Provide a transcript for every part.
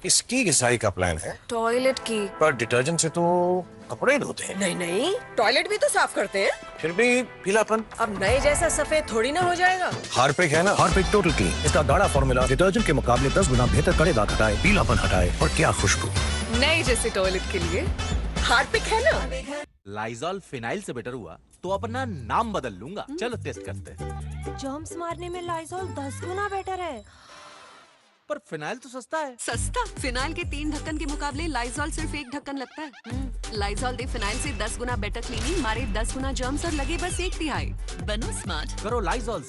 किसकी घिसाई का प्लान है? टॉयलेट की। पर डिटर्जेंट से तो कपड़े धोते हैं। नहीं नहीं, टॉयलेट भी तो साफ करते हैं। फिर भी पीलापन। अब नए जैसा सफेद थोड़ी ना हो जाएगा। हार्पिक है ना, हार्पिक टोटल क्लीन। इसका गाढ़ा फॉर्मूला डिटर्जेंट के मुकाबले 10 गुना बेहतर कड़े दाग हटाए, पीलापन हटाए और क्या खुशबू। नए जैसे टॉयलेट के लिए हार्पिक है ना। लाइजॉल फिनाइल से बेटर हुआ तो अपना नाम बदल लूंगा। चलो टेस्ट करते हैं। जर्म्स मारने में लाइजॉल 10 गुना बेटर है। पर फिनाइल तो सस्ता है। सस्ता? फिनाइल के 3 ढक्कन के मुकाबले लाइजॉल सिर्फ 1 ढक्कन लगता है। लाइजॉल दे फिनाइल से 10 गुना बेटर क्लीनिंग, मारे 10 गुना जर्म्स और लगे बस 1 तिहाई। बनो स्मार्ट, करो लाइजॉल।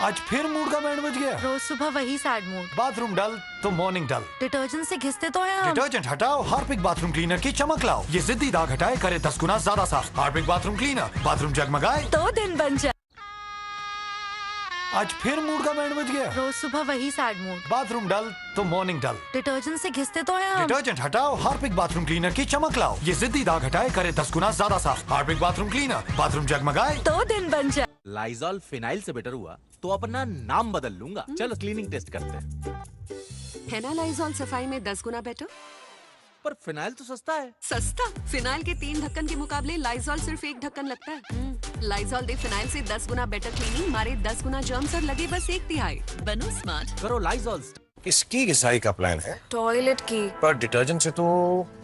आज फिर मूड का बैंड बज गया। रोज सुबह वही सैड मूड। बाथरूम डल तो मॉर्निंग डल। डिटर्जेंट से घिसते तो हैं हम। डिटर्जेंट हटाओ, हार्पिक बाथरूम क्लीनर की चमक लाओ। ये जिद्दी दाग हटाए, करे 10 गुना ज्यादा साफ। हार्पिक बाथरूम क्लीनर, बाथरूम जगमगाए तो दिन बन जाए। आज फिर मूड का बैंड बज गया। रोज सुबह वही सैड मूड। बाथरूम डल तो मॉर्निंग डल। डिटर्जेंट से घिसते तो हैं हम। डिटर्जेंट हटाओ, हार्पिक बाथरूम क्लीनर की चमक लाओ। ये जिद्दी दाग हटाए, करे 10 गुना ज्यादा साफ। हार्पिक बाथरूम क्लीनर, बाथरूम जगमगाए तो दिन बन जाए। लाइजॉल फिनाइल से बेटर हुआ तो अपना नाम बदल लूंगा। चलो क्लीनिंग टेस्ट करते हैं। है ना लाइजॉल सफाई में 10 गुना बेटर। पर फिनाइल तो सस्ता है। सस्ता? फिनाइल के 3 ढक्कन के मुकाबले लाइजॉल सिर्फ 1 ढक्कन लगता है। लाइजॉल दे फिनाइल से 10 गुना बेटर क्लीनिंग, मारे 10 गुना जर्म्स और लगे बस 1 तिहाई। बनो स्मार्ट, करो लाइजॉल। किसकी घिसाई का प्लान है? टॉयलेट की। पर डिटर्जेंट से तो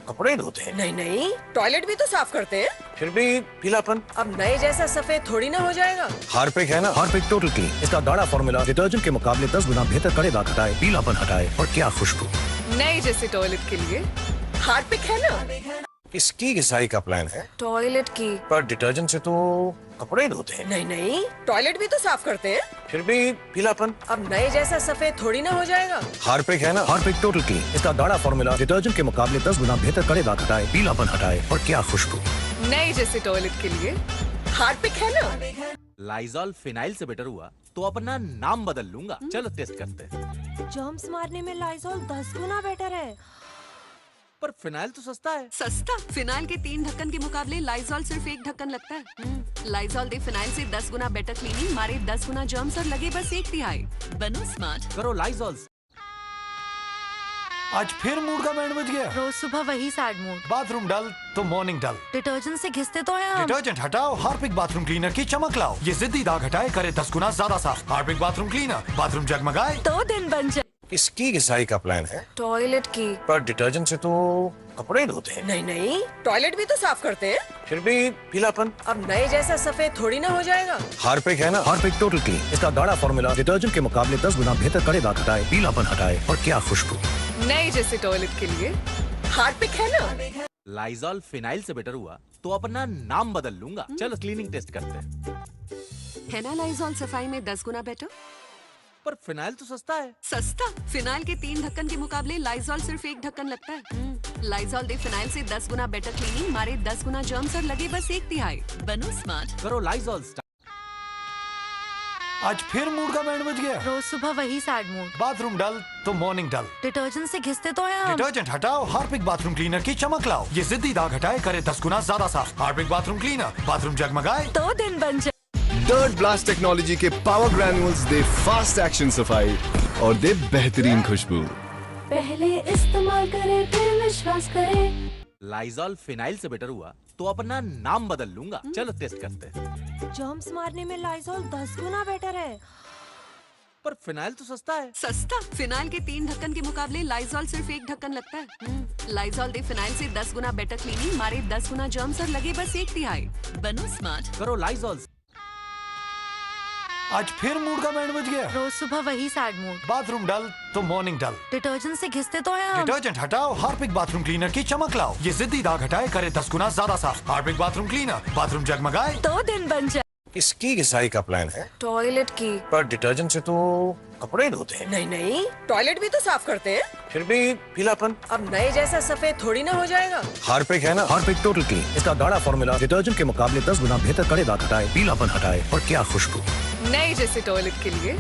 कपड़े धोते हैं। नहीं नहीं, टॉयलेट भी तो साफ करते हैं। फिर भी पीलापन। अब नए जैसा सफेद थोड़ी ना हो जाएगा। हार्पिक है ना, हार्पिक टोटल क्लीन। इसका गाढ़ा फॉर्मूला डिटर्जेंट के मुकाबले 10 गुना बेहतर कड़े दाग हटाए, पीलापन हटाए और क्या खुशबू। नए जैसे टॉयलेट के लिए हार्पिक है ना। किसकी घिसाई का प्लान है? टॉयलेट की। पर डिटर्जेंट से तो कपड़े धोते हैं। नहीं नहीं, टॉयलेट भी तो साफ करते हैं। फिर भी पीलापन। अब नए जैसा सफेद थोड़ी ना हो जाएगा। हार्पिक है ना, हार्पिक टोटल क्लीन। इसका गाढ़ा फॉर्मूला डिटर्जेंट के मुकाबले 10 गुना बेहतर कड़े दाग हटाए, पीलापन हटाए और क्या खुशबू। नए जैसे टॉयलेट के लिए हार्पिक है ना। लाइजॉल फिनाइल से बेटर हुआ तो अपना नाम बदल लूंगा। चलो टेस्ट करते हैं। जर्म्स मारने में लाइजॉल 10 गुना बेटर है। पर फिनाइल तो सस्ता है। सस्ता? फिनाइल के 3 ढक्कन के मुकाबले लाइजॉल सिर्फ 1 ढक्कन लगता है। लाइजॉल दे फिनाइल से 10 गुना बेटर क्लीनिंग, मारे 10 गुना जर्म्स और लगे बस 1 तिहाई। बनो स्मार्ट, करो लाइजॉल। आज फिर मूड का बैंड बज गया। रोज सुबह वही सैड मूड। बाथरूम डल तो मॉर्निंग डल। डिटर्जेंट से घिसते तो हैं हम। डिटर्जेंट हटाओ, हार्पिक बाथरूम क्लीनर की चमक लाओ। ये जिद्दी दाग हटाए, करे 10 गुना ज्यादा साफ। हार्पिक बाथरूम क्लीनर, बाथरूम जगमगाए तो दिन बन जाए। किसकी घिसाई का प्लान है? टॉयलेट की। पर डिटर्जेंट से तो कपड़े धोते हैं। नहीं नहीं, टॉयलेट भी तो साफ करते हैं। फिर भी पीलापन। अब नए जैसा सफेद थोड़ी ना हो जाएगा। हार्पिक है ना, हार्पिक टोटल क्लीन। इसका गाढ़ा फॉर्मूला डिटर्जेंट के मुकाबले 10 गुना बेहतर कड़े दाग हटाए, पीलापन हटाए और क्या खुशबू। नए जैसे टॉयलेट के लिए हार्पिक है ना। लाइजॉल फिनाइल से बेटर हुआ तो अपना नाम बदल लूंगा। चलो क्लीनिंग टेस्ट करते हैं। है ना लाइजॉल सफाई में 10 गुना बेटर। पर फिनाइल तो सस्ता है। सस्ता? फिनाइल के 3 ढक्कन के मुकाबले लाइजॉल सिर्फ 1 ढक्कन लगता है। लाइजॉल दे फिनाइल से 10 गुना बेटर क्लीनिंग, मारे 10 गुना जर्म्स और लगे बस 1 तिहाई। बनो स्मार्ट, करो लाइजॉल। आज फिर मूड का बैंड बज गया। रोज सुबह वही सैड मूड। बाथरूम डल तो मॉर्निंग डल। डिटर्जेंट से घिसते तो हैं हम। डिटर्जेंट हटाओ, हार्पिक बाथरूम क्लीनर की चमक लाओ। ये जिद्दी दाग हटाए, करे 10 गुना ज्यादा साफ। हार्पिक बाथरूम क्लीनर, बाथरूम जगमगाए तो दिन बन जाए। डर्ट ब्लास्ट टेक्नोलॉजी के पावर ग्रैन्यूल्स दे फास्ट एक्शन सफाई और दे बेहतरीन खुशबू। पहले इस्तेमाल करें फिर विश्वास करें। लाइजॉल फिनाइल से बेटर हुआ तो अपना नाम बदल लूंगा। चलो टेस्ट करते हैं। जर्म्स मारने में लाइजॉल 10 गुना बेटर है। पर फिनाइल तो सस्ता है। सस्ता? फिनाइल के 3 ढक्कन के मुकाबले लाइजॉल सिर्फ 1 ढक्कन लगता है। लाइजॉल दे फिनाइल से 10 गुना बेटर क्लीनिंग, मारे 10 गुना जर्म्स और लगे बस 1 तिहाई। बनो स्मार्ट, करो लाइजॉल। आज फिर मूड का बैंड बज गया। रोज सुबह वही सैड मूड। बाथरूम डल तो मॉर्निंग डल। डिटर्जेंट से घिसते तो हैं हम। डिटर्जेंट हटाओ, हार्पिक बाथरूम क्लीनर की चमक लाओ। ये जिद्दी दाग हटाए, करे 10 गुना ज्यादा साफ। हार्पिक बाथरूम क्लीनर, बाथरूम जगमगाए तो दिन बन जाए। किसकी घिसाई का प्लान है? टॉयलेट की। पर डिटर्जेंट से तो कपड़े धोते हैं। नहीं नहीं, टॉयलेट भी तो साफ करते हैं। फिर भी पीलापन। अब नए जैसा सफेद थोड़ी ना हो जाएगा। हार्पिक है ना, हार्पिक टोटल क्लीन। इसका गाढ़ा फॉर्मूला डिटर्जेंट के मुकाबले 10 गुना बेहतर कड़े दाग हटाए, पीलापन हटाए और क्या खुशबू। नए जैसे टॉयलेट के लिए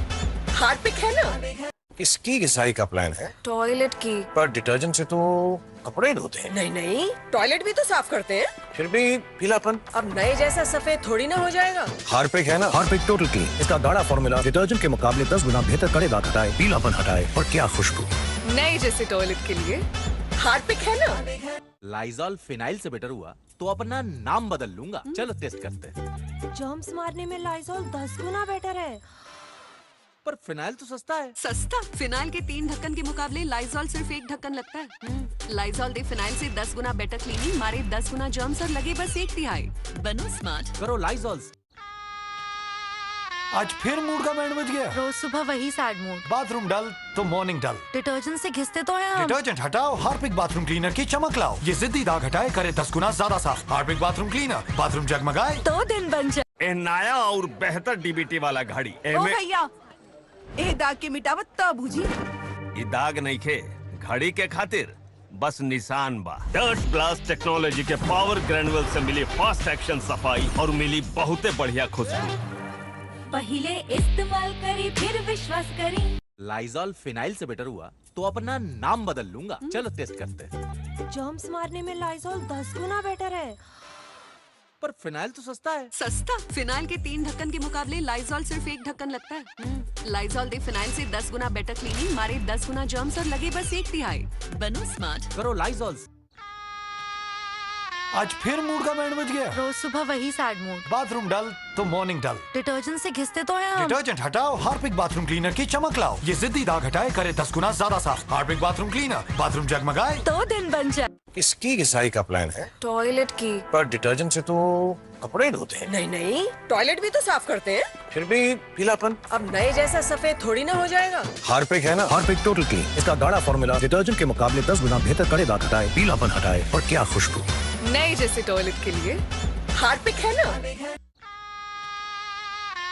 हार्पिक है ना। इसकी घिसाई का प्लान है, टॉयलेट की। पर डिटर्जेंट से तो कपड़े धोते हैं। नहीं नहीं, टॉयलेट भी तो साफ करते हैं। फिर भी पीलापन। अब नए जैसा सफेद थोड़ी ना हो जाएगा। हार्पिक है ना, हार्पिक टोटल क्लीन। इसका गाढ़ा फॉर्मूला डिटर्जेंट के मुकाबले 10 गुना बेहतर कड़े दाग हटाए, पीलापन हटाए और क्या खुशबू। नए जैसे टॉयलेट के लिए हार्पिक है ना। लाइजॉल फिनाइल से बेटर हुआ तो अपना नाम बदल लूंगा। चलो टेस्ट करते हैं। जर्म्स मारने में लाइजॉल 10 गुना बेटर है। पर फिनाइल तो सस्ता है। सस्ता? फिनाइल के 3 ढक्कन के मुकाबले लाइजॉल सिर्फ 1 ढक्कन लगता है। लाइजॉल दे फिनाइल से 10 गुना बेटर क्लीनिंग, मारे 10 गुना जर्म्स और लगे बस 1 तिहाई। बनो स्मार्ट, करो लाइजॉल। आज फिर मूड का बैंड बज गया। रोज सुबह वही सैड मूड। बाथरूम डल तो मॉर्निंग डल। डिटर्जेंट से घिसते तो हैं हम। डिटर्जेंट हटाओ, हार्पिक बाथरूम क्लीनर की चमक लाओ। ये जिद्दी दाग हटाए, करे 10 गुना ज्यादा साफ। हार्पिक बाथरूम क्लीनर, बाथरूम जगमगाए तो दिन बन जाए। ए नया और बेहतर डीबीटी वाला घड़ी ओ एमे भैया, ए दाग के मिटावत त बुझी। ई दाग नहीं खे घड़ी के खातिर बस निशान बा। डर्ट ब्लास्ट टेक्नोलॉजी के पावर ग्रेनुअल से मिली फास्ट एक्शन सफाई और मिली बहुते बढ़िया खुशबू। पहले इस्तेमाल करी फिर विश्वास करी। लाइजॉल फिनाइल से बेटर हुआ तो अपना नाम बदल लूंगा। चलो टेस्ट करते हैं। जर्म्स मारने में लाइजॉल 10 गुना बेटर है। पर फिनाइल तो सस्ता है। सस्ता? फिनाइल के 3 ढक्कन के मुकाबले लाइजॉल सिर्फ 1 ढक्कन लगता है। लाइजॉल दे फिनाइल से 10 गुना बेटर क्लीनिंग, मारे 10 गुना जर्म्स और लगे बस 1 तिहाई। बनो स्मार्ट, करो लाइजॉल। आज फिर मूड का बैंड बज गया। रोज सुबह वही सैड मूड। बाथरूम डल तो मॉर्निंग डल। डिटर्जेंट से घिसते तो हैं हम। डिटर्जेंट हटाओ, हार्पिक बाथरूम क्लीनर की चमक लाओ। ये जिद्दी दाग हटाए, करे 10 गुना ज्यादा साफ। हार्पिक बाथरूम क्लीनर, बाथरूम जगमगाए तो दिन बन जाए। इसकी घिसाई का प्लान है, टॉयलेट की। पर डिटर्जेंट से तो कपड़े धोते हैं। नहीं नहीं, टॉयलेट भी तो साफ करते हैं। फिर भी पीलापन। अब नए जैसा सफेद थोड़ी ना हो जाएगा। हार्पिक है ना, हार्पिक टोटल क्लीन। इसका गाढ़ा फॉर्मूला डिटर्जेंट के मुकाबले 10 गुना बेहतर कड़े दाग हटाए, पीलापन हटाए और क्या खुशबू। नए जैसे टॉयलेट के लिए हार्पिक है ना।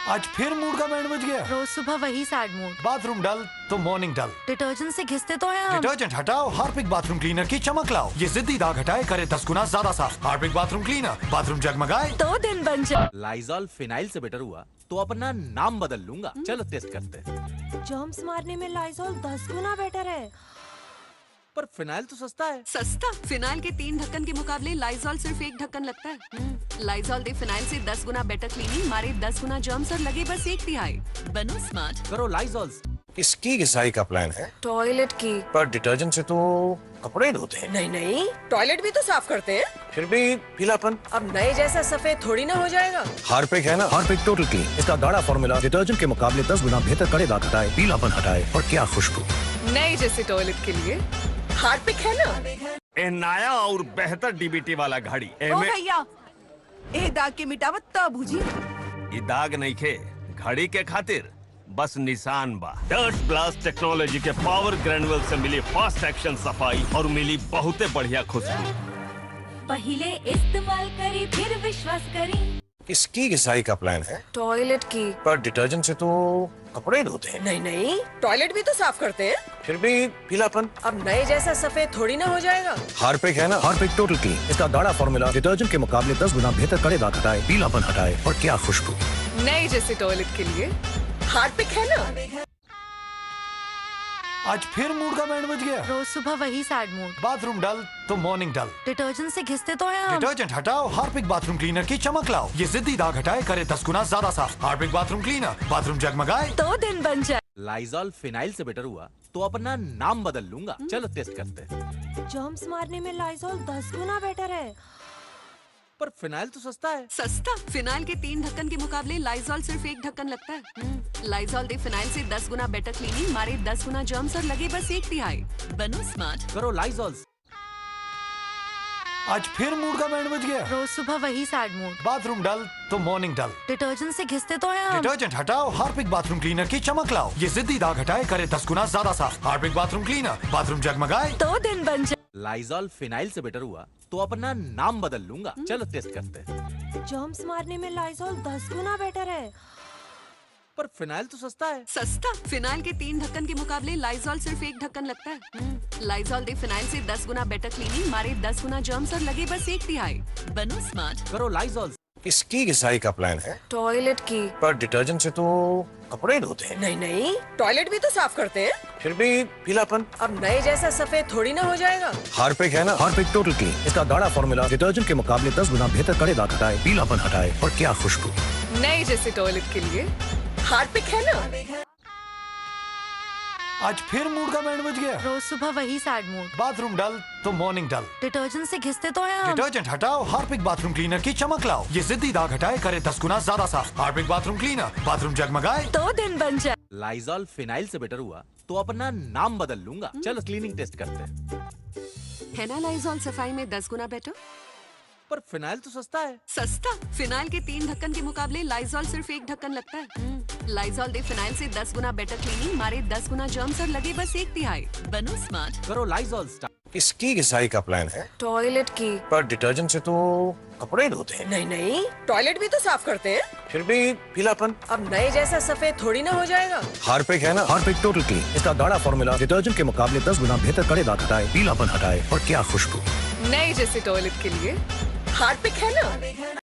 आज फिर मूड का बैंड बज गया। रोज सुबह वही सैड मूड। बाथरूम डल तो मॉर्निंग डल। डिटर्जेंट से घिसते तो हैं हम। डिटर्जेंट हटाओ, हार्पिक बाथरूम क्लीनर की चमक लाओ। ये जिद्दी दाग हटाए, करे 10 गुना ज्यादा साफ। हार्पिक बाथरूम क्लीनर, बाथरूम जगमगाए तो दिन बन जाए। लाइजॉल फिनाइल से बेटर हुआ तो अपना नाम बदल लूंगा। चलो टेस्ट करते हैं। जर्म्स मारने में लाइजॉल 10 गुना बेटर है। पर फिनाइल तो सस्ता है। सस्ता? फिनाइल के 3 ढक्कन के मुकाबले लाइजॉल सिर्फ 1 ढक्कन लगता है। लाइजॉल दे फिनाइल से 10 गुना बेटर क्लीनिंग, मारे 10 गुना जर्म्स और लगे बस 1 तिहाई। बनो स्मार्ट, करो लाइजॉल। इसकी घिसाई का प्लान है, टॉयलेट की। पर डिटर्जेंट से तो कपड़े धोते हैं। नहीं नहीं, टॉयलेट भी तो साफ करते हैं। फिर भी पीलापन। अब नए जैसा सफेद थोड़ी ना हो जाएगा। हार्पिक है ना, हार्पिक टोटल क्लीन। इसका गाढ़ा फॉर्मूला डिटर्जेंट के मुकाबले 10 गुना बेहतर कड़े दाग हटाए, पीलापन हटाए और क्या खुशबू। नए जैसे टॉयलेट के लिए हार्पिक है ना। ए नया और बेहतर डीबीटी वाला घड़ी ओ एमे भैया, ए दाग के मिटावत त बुझी। ई दाग नहीं खे घड़ी के खातिर बस निशान बा। डर्ट ब्लास्ट टेक्नोलॉजी के पावर ग्रेनुअल से मिली फास्ट एक्शन सफाई और मिली बहुते बढ़िया खुशबू। पहले इस्तेमाल करी फिर विश्वास करी। इसकी घिसाई का प्लान है, टॉयलेट की। पर डिटर्जेंट से तो कपड़े धोते हैं। नहीं नहीं, टॉयलेट भी तो साफ करते हैं। फिर भी पीलापन। अब नए जैसा सफेद थोड़ी ना हो जाएगा। हार्पिक है ना, हार्पिक टोटल क्लीन। इसका गाढ़ा फॉर्मूला डिटर्जेंट के मुकाबले 10 गुना बेहतर कड़े दाग हटाए, पीलापन हटाए और क्या खुशबू। नए जैसे टॉयलेट के लिए हार्पिक है ना। आज फिर मूड का बैंड बज गया। रोज सुबह वही सैड मूड। बाथरूम डल तो मॉर्निंग डल। डिटर्जेंट से घिसते तो हैं हम। डिटर्जेंट हटाओ, हार्पिक बाथरूम क्लीनर की चमक लाओ। ये जिद्दी दाग हटाए, करे 10 गुना ज्यादा साफ। हार्पिक बाथरूम क्लीनर, बाथरूम जगमगाए तो दिन बन जाए। लाइजॉल फिनाइल से बेटर हुआ तो अपना नाम बदल लूंगा। चलो टेस्ट करते हैं। जर्म्स मारने में लाइजॉल 10 गुना बेटर है। पर फिनाइल तो सस्ता है। सस्ता? फिनाइल के 3 ढक्कन के मुकाबले लाइजॉल सिर्फ 1 ढक्कन लगता है। लाइजॉल दे फिनाइल से 10 गुना बेटर क्लीनिंग, मारे 10 गुना जर्म्स और लगे बस 1 तिहाई। बनो स्मार्ट, करो लाइजॉल। आज फिर मूड का बैंड बज गया। रोज सुबह वही सैड मूड। बाथरूम डल तो मॉर्निंग डल। डिटर्जेंट से घिसते तो हैं हम। डिटर्जेंट हटाओ, हार्पिक बाथरूम क्लीनर की चमक लाओ। ये जिद्दी दाग हटाए, करे 10 गुना ज्यादा साफ। हार्पिक बाथरूम क्लीनर, बाथरूम जगमगाए तो दिन बन जाए। लाइजॉल फिनाइल से बेटर हुआ तो अपना नाम बदल लूंगा। चलो टेस्ट करते हैं। जर्म्स मारने में लाइजॉल 10 गुना बेटर है। पर फिनाइल तो सस्ता है। सस्ता? फिनाइल के 3 ढक्कन के मुकाबले लाइजॉल सिर्फ 1 ढक्कन लगता है। लाइजॉल दे फिनाइल से 10 गुना बेटर क्लीनिंग, मारे 10 गुना जर्म्स और लगे बस 1 तिहाई। बनो स्मार्ट, करो लाइजॉल। इसकी घिसाई का प्लान है, टॉयलेट की। पर डिटर्जेंट से तो कपड़े धोते हैं। नहीं नहीं, टॉयलेट भी तो साफ करते हैं। फिर भी पीलापन। अब नए जैसा सफेद थोड़ी ना हो जाएगा। हार्पिक है ना, हार्पिक टोटल क्लीन। इसका गाढ़ा फॉर्मूला डिटर्जेंट के मुकाबले 10 गुना बेहतर कड़े दाग हटाए, पीलापन हटाए और क्या खुशबू। नए जैसे टॉयलेट के लिए हार्पिक है ना। आज फिर मूड का बैंड बज गया। रोज सुबह वही सैड मूड। बाथरूम डल तो मॉर्निंग डल। डिटर्जेंट से घिसते तो हैं हम। डिटर्जेंट हटाओ, हार्पिक बाथरूम क्लीनर की चमक लाओ। ये जिद्दी दाग हटाए, करे 10 गुना ज्यादा साफ। हार्पिक बाथरूम क्लीनर, बाथरूम जगमगाए तो दिन बन जाए। लाइजॉल फिनाइल से बेटर हुआ तो अपना नाम बदल लूंगा। चलो क्लीनिंग टेस्ट करते हैं। है ना लाइजॉल सफाई में 10 गुना बेटर। पर फिनाइल तो सस्ता है। सस्ता? फिनाइल के 3 ढक्कन के मुकाबले लाइजॉल सिर्फ 1 ढक्कन लगता है। लाइजॉल दे फिनाइल से 10 गुना बेटर क्लीनिंग, मारे 10 गुना जर्म्स और लगे बस 1/3। बनो स्मार्ट। करो लाइजॉल स्टार्ट। इसकी घिसाई का प्लान है, टॉयलेट की। पर डिटर्जेंट से तो कपड़े ही धोते हैं। नहीं नहीं, टॉयलेट भी तो साफ करते हैं। फिर भी पीलापन। अब नए जैसा सफेद थोड़ी ना हो जाएगा। हार्पिक है ना, हार्पिक टोटल क्लीन। इसका गाढ़ा फॉर्मूला डिटर्जेंट के मुकाबले 10 गुना बेहतर कड़े दाग हटाए, पीलापन हटाए और क्या खुशबू। नए जैसे टॉयलेट के लिए हार्पिक है ना।